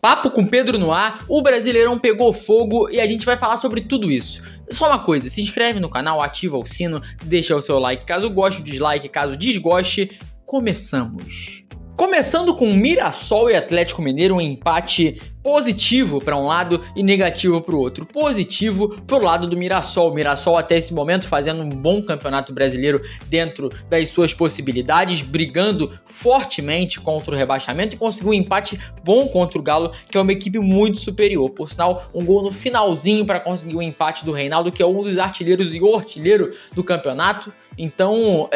Papo com Pedro no ar, o Brasileirão pegou fogo e a gente vai falar sobre tudo isso. Só uma coisa, se inscreve no canal, ativa o sino, deixa o seu like caso goste, o dislike caso desgoste. Começamos. Começando com Mirassol e Atlético Mineiro, um empate positivo para um lado e negativo para o outro. Positivo para o lado do Mirassol. Mirassol até esse momento fazendo um bom campeonato brasileiro dentro das suas possibilidades, brigando fortemente contra o rebaixamento e conseguiu um empate bom contra o Galo, que é uma equipe muito superior. Por sinal, um gol no finalzinho para conseguir o empate do Reinaldo, que é um dos artilheiros e o artilheiro do campeonato. Então,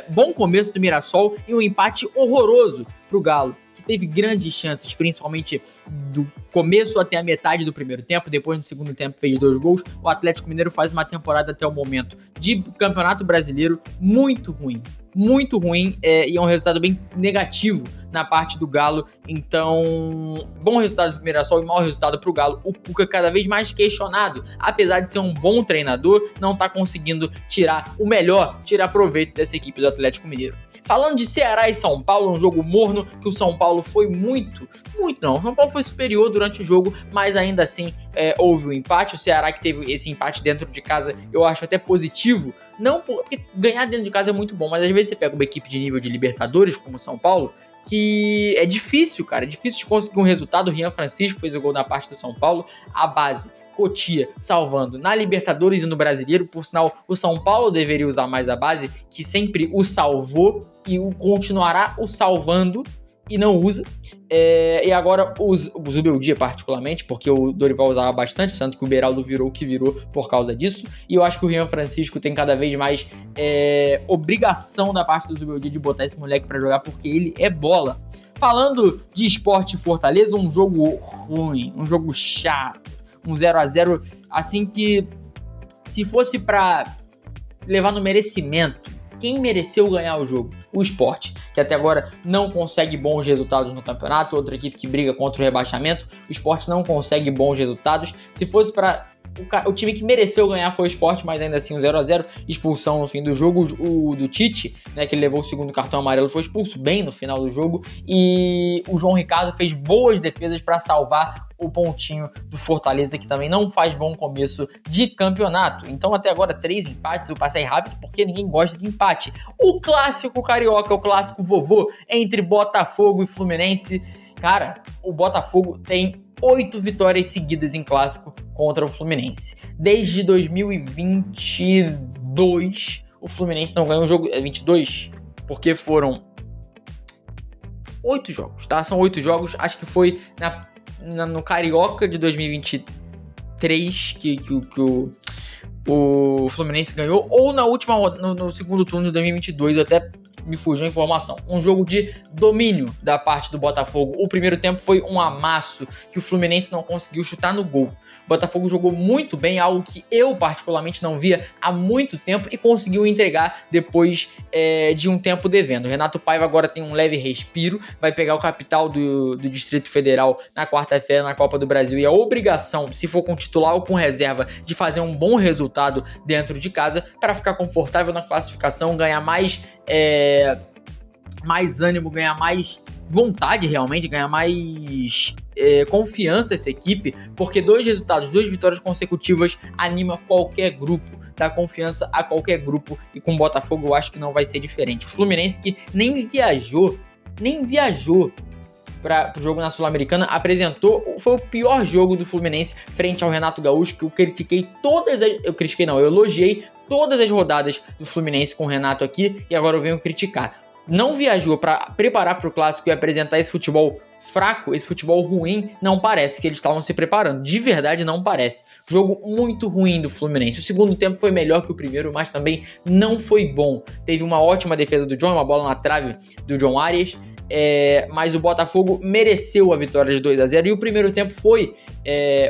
bom começo do Mirassol e um empate horroroso para o Galo, que teve grandes chances, principalmente do começo até a metade do primeiro tempo. Depois, no segundo tempo, fez 2 gols. O Atlético Mineiro faz uma temporada até o momento de campeonato brasileiro muito ruim. Muito ruim e é um resultado bem negativo na parte do Galo. Então, bom resultado do Mirassol e mau resultado para o Galo. O Cuca cada vez mais questionado, apesar de ser um bom treinador, não está conseguindo tirar proveito dessa equipe do Atlético Mineiro. Falando de Ceará e São Paulo, um jogo morno, que o São Paulo foi o São Paulo foi superior durante o jogo, mas ainda assim houve um empate. O Ceará, que teve esse empate dentro de casa, eu acho até positivo, não porque ganhar dentro de casa é muito bom, mas às vezes você pega uma equipe de nível de Libertadores, como o São Paulo, que é difícil, cara, é difícil de conseguir um resultado. O Rian Francisco fez o gol na parte do São Paulo, a base, Cotia, salvando na Libertadores e no Brasileiro. Por sinal, o São Paulo deveria usar mais a base, que sempre o salvou e o continuará o salvando, e não usa. E agora o Zubeldia particularmente, porque o Dorival usava bastante, tanto que o Beraldo virou o que virou por causa disso. E eu acho que o Rian Francisco tem cada vez mais obrigação da parte do Zubeldia de botar esse moleque pra jogar, porque ele é bola. Falando de Sport e Fortaleza, um jogo ruim, um jogo chato, um 0-0, assim que se fosse pra levar no merecimento, quem mereceu ganhar o jogo? O Sport, que até agora não consegue bons resultados no campeonato. Outra equipe que briga contra o rebaixamento. O Sport não consegue bons resultados. Se fosse para o time que mereceu ganhar foi o Sport, mas ainda assim um 0-0, expulsão no fim do jogo. O do Tite, né, que ele levou o segundo cartão amarelo, foi expulso bem no final do jogo. E o João Ricardo fez boas defesas para salvar o pontinho do Fortaleza, que também não faz bom começo de campeonato. Então até agora 3 empates, eu passei rápido porque ninguém gosta de empate. O clássico carioca, o clássico vovô entre Botafogo e Fluminense. Cara, o Botafogo tem 8 vitórias seguidas em clássico contra o Fluminense. Desde 2022, o Fluminense não ganhou um jogo. 22? Porque foram 8 jogos, tá? São 8 jogos. Acho que foi no Carioca de 2023 que o Fluminense ganhou, ou na última no segundo turno de 2022, eu até me fugiu a informação. Um jogo de domínio da parte do Botafogo. O primeiro tempo foi um amasso que o Fluminense não conseguiu chutar no gol. O Botafogo jogou muito bem, algo que eu particularmente não via há muito tempo, e conseguiu entregar depois de um tempo devendo. O Renato Paiva agora tem um leve respiro, vai pegar o Capital do Distrito Federal na quarta-feira na Copa do Brasil, e a obrigação, se for com titular ou com reserva, de fazer um bom resultado dentro de casa para ficar confortável na classificação, ganhar mais ânimo, ganhar mais vontade realmente, ganhar mais confiança essa equipe, porque 2 vitórias consecutivas anima qualquer grupo, dá confiança a qualquer grupo, e com o Botafogo eu acho que não vai ser diferente. O Fluminense, que nem viajou para o jogo na Sul-Americana, foi o pior jogo do Fluminense frente ao Renato Gaúcho, que eu elogiei todas as rodadas do Fluminense com o Renato aqui, e agora eu venho criticar. Não viajou para preparar para o clássico e apresentar esse futebol fraco, esse futebol ruim. Não parece que eles estavam se preparando, de verdade não parece. Jogo muito ruim do Fluminense. O segundo tempo foi melhor que o primeiro, mas também não foi bom. Teve uma ótima defesa do John, uma bola na trave do John Arias, mas o Botafogo mereceu a vitória de 2-0, e o primeiro tempo foi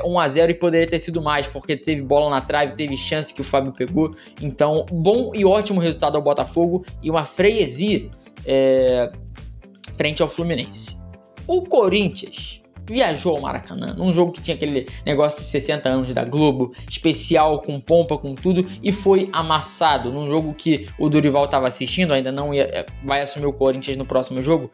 1-0 e poderia ter sido mais, porque teve bola na trave, teve chance que o Fábio pegou. Então, bom e ótimo resultado ao Botafogo, e uma freguesia frente ao Fluminense. O Corinthians viajou ao Maracanã, num jogo que tinha aquele negócio de 60 anos da Globo, especial, com pompa, com tudo, e foi amassado, num jogo que o Dorival estava assistindo, ainda não vai assumir o Corinthians no próximo jogo.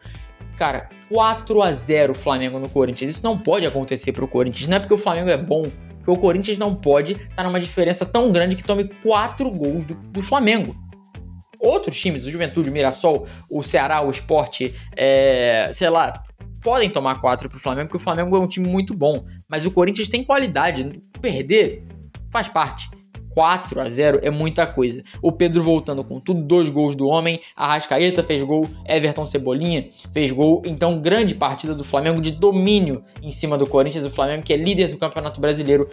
Cara, 4-0 Flamengo no Corinthians. Isso não pode acontecer pro Corinthians. Não é porque o Flamengo é bom, porque o Corinthians não pode estar numa diferença tão grande que tome 4 gols do Flamengo. Outros times, o Juventude, o Mirassol, o Ceará, o Sport, sei lá, podem tomar 4 pro Flamengo, porque o Flamengo é um time muito bom. Mas o Corinthians tem qualidade. Perder faz parte. 4-0 é muita coisa. O Pedro voltando com tudo, 2 gols do homem. Arrascaeta fez gol, Everton Cebolinha fez gol. Então, grande partida do Flamengo de domínio em cima do Corinthians. O Flamengo que é líder do Campeonato Brasileiro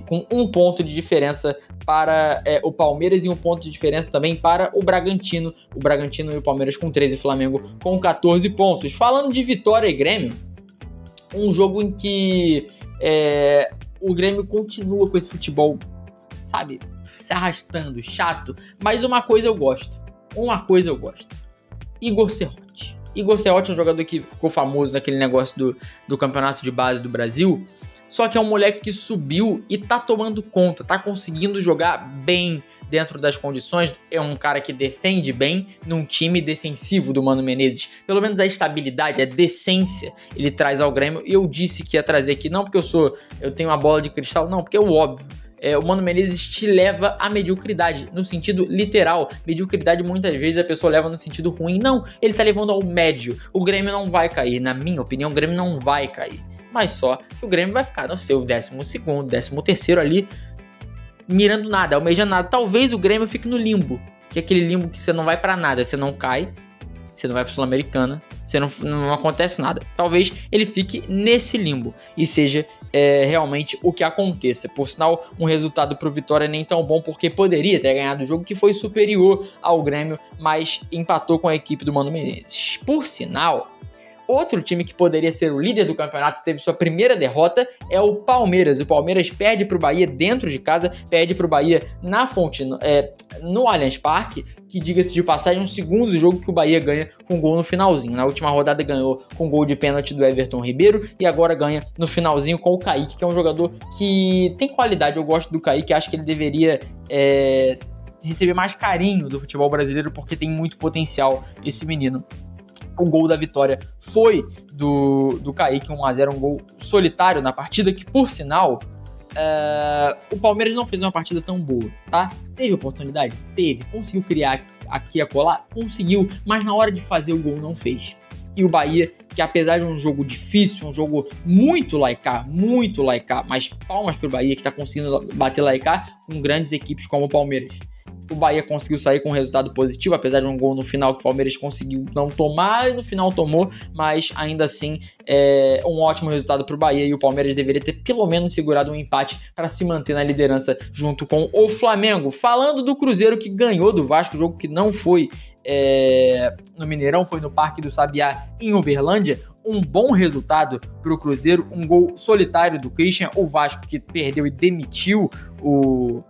com 1 ponto de diferença para o Palmeiras e 1 ponto de diferença também para o Bragantino. O Bragantino e o Palmeiras com 13, Flamengo com 14 pontos. Falando de Vitória e Grêmio, um jogo em que o Grêmio continua com esse futebol, sabe, se arrastando, chato. Mas uma coisa eu gosto. Igor Serrote. Igor Serrote é um jogador que ficou famoso naquele negócio do campeonato de base do Brasil. Só que é um moleque que subiu e tá tomando conta, tá conseguindo jogar bem dentro das condições. É um cara que defende bem num time defensivo do Mano Menezes. Pelo menos a estabilidade, a decência ele traz ao Grêmio. E eu disse que ia trazer aqui, não porque eu tenho uma bola de cristal, não, porque é o óbvio. O Mano Menezes te leva à mediocridade, no sentido literal. Mediocridade muitas vezes a pessoa leva no sentido ruim. Não, ele tá levando ao médio. O Grêmio não vai cair, na minha opinião, o Grêmio não vai cair. Mas só que o Grêmio vai ficar no seu 12º, 13º ali, mirando nada, almejando nada. Talvez o Grêmio fique no limbo, que é aquele limbo que você não vai pra nada, você não cai, você não vai pra Sul-Americana, você não acontece nada. Talvez ele fique nesse limbo e seja realmente o que aconteça. Por sinal, um resultado pro Vitória nem tão bom, porque poderia ter ganhado o jogo, que foi superior ao Grêmio, mas empatou com a equipe do Mano Menezes. Por sinal, outro time que poderia ser o líder do campeonato teve sua primeira derrota é o Palmeiras. O Palmeiras perde para o Bahia dentro de casa, perde para o Bahia na Fonte, no Allianz Parque, que, diga-se de passagem, um segundo jogo que o Bahia ganha com gol no finalzinho. Na última rodada ganhou com gol de pênalti do Everton Ribeiro e agora ganha no finalzinho com o Kaique, que é um jogador que tem qualidade. Eu gosto do Kaique, acho que ele deveria receber mais carinho do futebol brasileiro, porque tem muito potencial esse menino. O gol da vitória foi do Kaique, 1-0, um gol solitário na partida, que, por sinal, o Palmeiras não fez uma partida tão boa, tá? Teve oportunidade? Teve. Conseguiu criar aqui e acolá? Conseguiu, mas na hora de fazer o gol não fez. E o Bahia, que apesar de um jogo difícil, um jogo muito laicar, mas palmas pro Bahia, que tá conseguindo bater laicar com grandes equipes como o Palmeiras. O Bahia conseguiu sair com um resultado positivo, apesar de um gol no final que o Palmeiras conseguiu não tomar, e no final tomou, mas ainda assim é um ótimo resultado para o Bahia, e o Palmeiras deveria ter pelo menos segurado um empate para se manter na liderança junto com o Flamengo. Falando do Cruzeiro, que ganhou do Vasco, jogo que não foi no Mineirão, foi no Parque do Sabiá em Uberlândia. Um bom resultado para o Cruzeiro, um gol solitário do Christian. O Vasco, que perdeu e demitiu o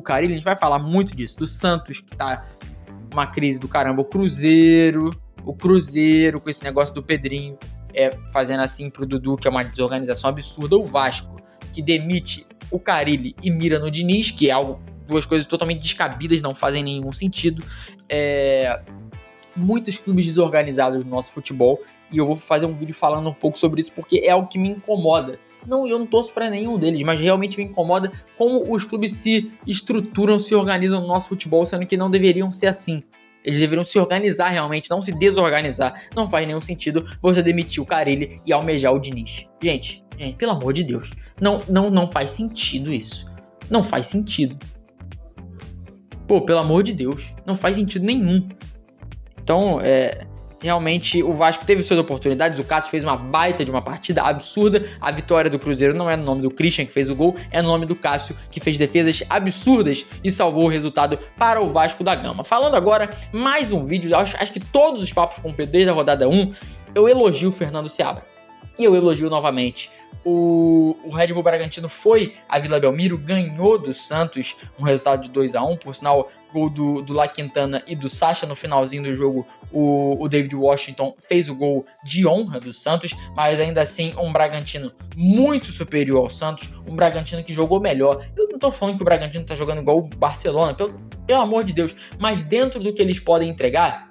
Carille, a gente vai falar muito disso, do Santos, que tá uma crise do caramba, o Cruzeiro com esse negócio do Pedrinho, fazendo assim pro Dudu, que é uma desorganização absurda, o Vasco, que demite o Carille e mira no Diniz, que é duas coisas totalmente descabidas, não fazem nenhum sentido, muitos clubes desorganizados no nosso futebol, e eu vou fazer um vídeo falando um pouco sobre isso, porque é algo que me incomoda. Não, eu não torço para nenhum deles, mas realmente me incomoda como os clubes se estruturam, se organizam no nosso futebol, sendo que não deveriam ser assim. Eles deveriam se organizar realmente, não se desorganizar. Não faz nenhum sentido você demitir o Carille e almejar o Diniz. Gente, pelo amor de Deus. Não faz sentido isso. Não faz sentido. Pô, pelo amor de Deus. Não faz sentido nenhum. Então, realmente o Vasco teve suas oportunidades, o Cássio fez uma baita de uma partida absurda. A vitória do Cruzeiro não é no nome do Christian, que fez o gol, é no nome do Cássio, que fez defesas absurdas e salvou o resultado para o Vasco da Gama. Falando agora, mais um vídeo, acho que todos os papos com o Pedro desde a rodada 1, eu elogio o Fernando Seabra. E eu elogio novamente. O Red Bull Bragantino foi a Vila Belmiro, ganhou do Santos, um resultado de 2-1, por sinal, gol do La Quintana e do Sacha. No finalzinho do jogo, o David Washington fez o gol de honra do Santos, mas ainda assim um Bragantino muito superior ao Santos, um Bragantino que jogou melhor. Eu não tô falando que o Bragantino tá jogando igual o Barcelona, pelo amor de Deus, mas dentro do que eles podem entregar,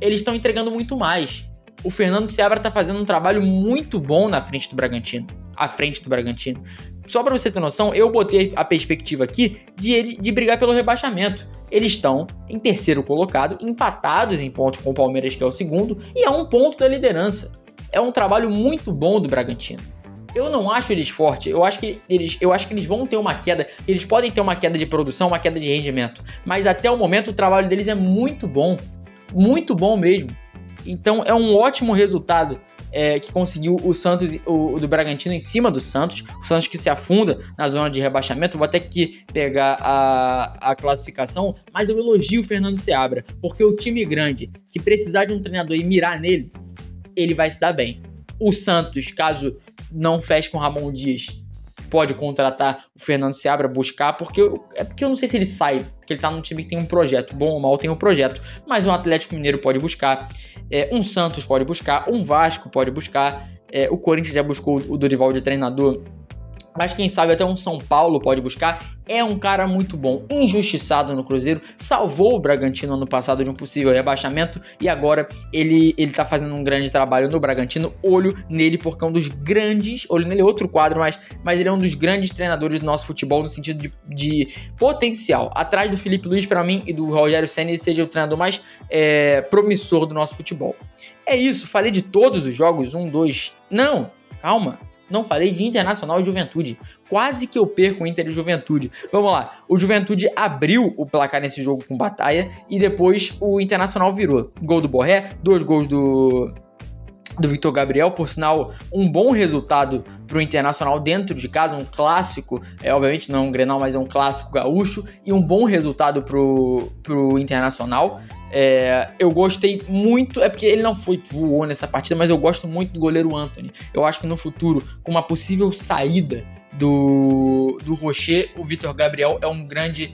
eles estão entregando muito mais. O Fernando Seabra tá fazendo um trabalho muito bom na frente do Bragantino. À frente do Bragantino. Só pra você ter noção, eu botei a perspectiva aqui de brigar pelo rebaixamento. Eles estão em terceiro colocado, empatados em pontos com o Palmeiras, que é o segundo, e a 1 ponto da liderança. É um trabalho muito bom do Bragantino. Eu não acho eles fortes, eu acho que eles vão ter uma queda, eles podem ter uma queda de produção, uma queda de rendimento, mas até o momento o trabalho deles é muito bom mesmo. Então é um ótimo resultado que conseguiu o Santos, o do Bragantino em cima do Santos, o Santos que se afunda na zona de rebaixamento. Vou até que pegar a classificação, mas eu elogio o Fernando Seabra, porque o time grande que precisar de um treinador e mirar nele, ele vai se dar bem. O Santos, caso não feche com o Ramon Dias, pode contratar o Fernando Seabra, buscar, porque eu não sei se ele sai, porque ele tá num time que tem um projeto, bom ou mal tem um projeto, mas um Atlético Mineiro pode buscar, um Santos pode buscar, um Vasco pode buscar, o Corinthians já buscou o Dorival de treinador, mas quem sabe até um São Paulo pode buscar. É um cara muito bom, injustiçado no Cruzeiro, salvou o Bragantino ano passado de um possível rebaixamento e agora ele tá fazendo um grande trabalho no Bragantino. Olho nele porque é um dos grandes, olho nele é outro quadro, mas ele é um dos grandes treinadores do nosso futebol no sentido de potencial. Atrás do Felipe Luiz, para mim, e do Rogério Ceni, ele seja o treinador mais promissor do nosso futebol. É isso, falei de todos os jogos, não, calma. Não falei de Internacional e Juventude. Quase que eu perco o Inter e Juventude. Vamos lá. O Juventude abriu o placar nesse jogo com Batalha e depois o Internacional virou. Gol do Borré, 2 gols do Vitor Gabriel, por sinal, um bom resultado pro Internacional dentro de casa, um clássico, obviamente não um Grenal, mas é um clássico gaúcho, e um bom resultado pro Internacional. Eu gostei muito, porque ele não voou nessa partida, mas eu gosto muito do goleiro Antony. Eu acho que no futuro, com uma possível saída do Rocher, o Vitor Gabriel é um grande...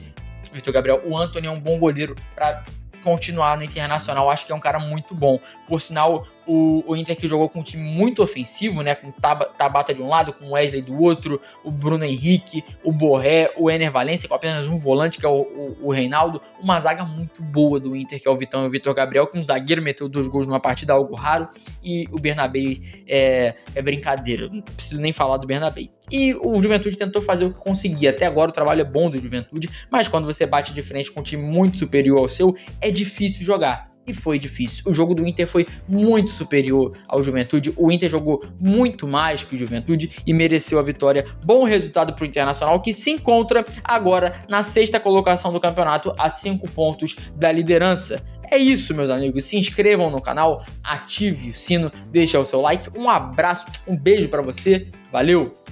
o Antony é um bom goleiro para continuar no Internacional. Acho que é um cara muito bom. Por sinal, o Inter que jogou com um time muito ofensivo, né? Com Tabata de um lado, com Wesley do outro, o Bruno Henrique, o Borré, o Ener Valencia, com apenas um volante, que é o Reinaldo. Uma zaga muito boa do Inter, que é o Vitão e o Vitor Gabriel, que um zagueiro meteu 2 gols numa partida, algo raro. E o Bernabé é brincadeira, não preciso nem falar do Bernabé. E o Juventude tentou fazer o que conseguia. Até agora o trabalho é bom do Juventude, mas quando você bate de frente com um time muito superior ao seu, é difícil jogar. E foi difícil. O jogo do Inter foi muito superior ao Juventude. O Inter jogou muito mais que o Juventude e mereceu a vitória. Bom resultado para o Internacional, que se encontra agora na 6ª colocação do campeonato, a 5 pontos da liderança. É isso, meus amigos. Se inscrevam no canal, ative o sino, deixe o seu like. Um abraço, um beijo para você. Valeu!